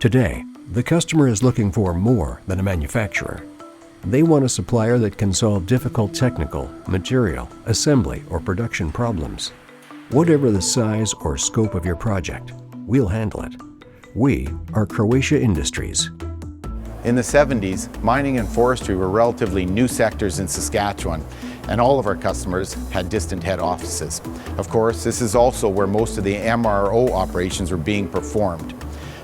Today, the customer is looking for more than a manufacturer. They want a supplier that can solve difficult technical, material, assembly, or production problems. Whatever the size or scope of your project, we'll handle it. We are Croatia Industries. In the 70s, mining and forestry were relatively new sectors in Saskatchewan, and all of our customers had distant head offices. Of course, this is also where most of the MRO operations were being performed.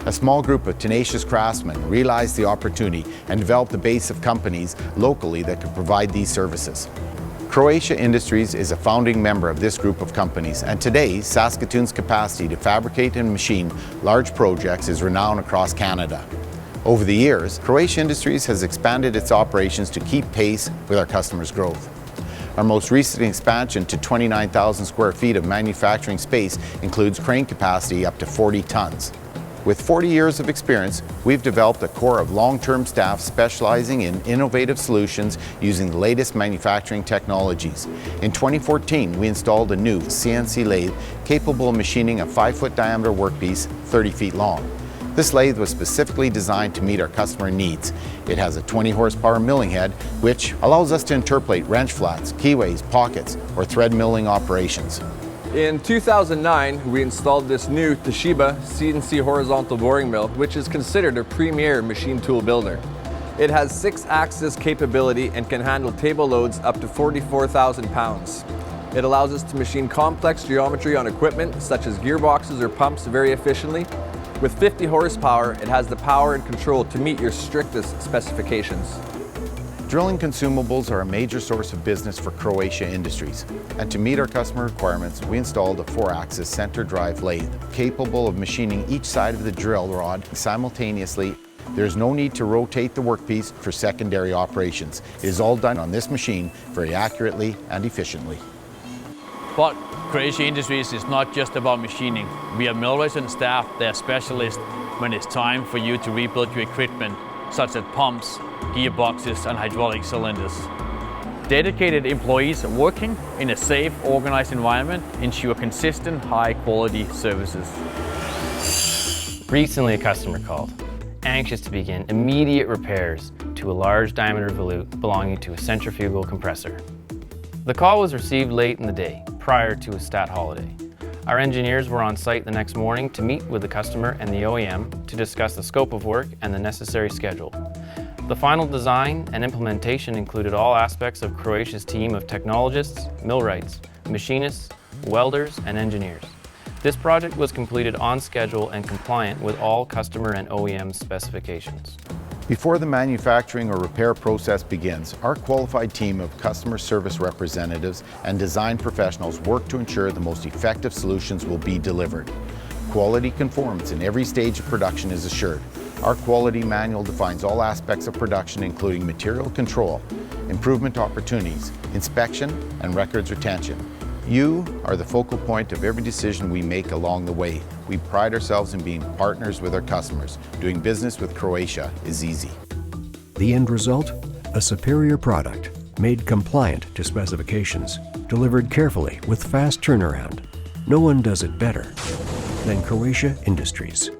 A small group of tenacious craftsmen realized the opportunity and developed a base of companies locally that could provide these services. Croatia Industries is a founding member of this group of companies, and today Saskatoon's capacity to fabricate and machine large projects is renowned across Canada. Over the years, Croatia Industries has expanded its operations to keep pace with our customers' growth. Our most recent expansion to 29,000 square feet of manufacturing space includes crane capacity up to 40 tons. With 40 years of experience, we've developed a core of long-term staff specializing in innovative solutions using the latest manufacturing technologies. In 2014, we installed a new CNC lathe capable of machining a 5-foot diameter workpiece 30 feet long. This lathe was specifically designed to meet our customer needs. It has a 20 horsepower milling head, which allows us to interpolate wrench flats, keyways, pockets, or thread milling operations. In 2009, we installed this new Toshiba CNC horizontal boring mill, which is considered a premier machine tool builder. It has 6-axis capability and can handle table loads up to 44,000 pounds. It allows us to machine complex geometry on equipment such as gearboxes or pumps very efficiently. With 50 horsepower, it has the power and control to meet your strictest specifications. Drilling consumables are a major source of business for Croatia Industries, and to meet our customer requirements, we installed a 4-axis center drive lathe capable of machining each side of the drill rod simultaneously. There's no need to rotate the workpiece for secondary operations. It is all done on this machine very accurately and efficiently. But Croatia Industries is not just about machining. We have millwrights and staff that are specialists when it's time for you to rebuild your equipment, such as pumps, gearboxes, and hydraulic cylinders. Dedicated employees working in a safe, organized environment ensure consistent, high-quality services. Recently, a customer called, anxious to begin immediate repairs to a large diameter volute belonging to a centrifugal compressor. The call was received late in the day, prior to a stat holiday. Our engineers were on site the next morning to meet with the customer and the OEM to discuss the scope of work and the necessary schedule. The final design and implementation included all aspects of Croatia's team of technologists, millwrights, machinists, welders, and engineers. This project was completed on schedule and compliant with all customer and OEM specifications. Before the manufacturing or repair process begins, our qualified team of customer service representatives and design professionals work to ensure the most effective solutions will be delivered. Quality conformance in every stage of production is assured. Our quality manual defines all aspects of production, including material control, improvement opportunities, inspection, and records retention. You are the focal point of every decision we make along the way. We pride ourselves in being partners with our customers. Doing business with Croatia is easy. The end result? A superior product, made compliant to specifications, delivered carefully with fast turnaround. No one does it better than Croatia Industries.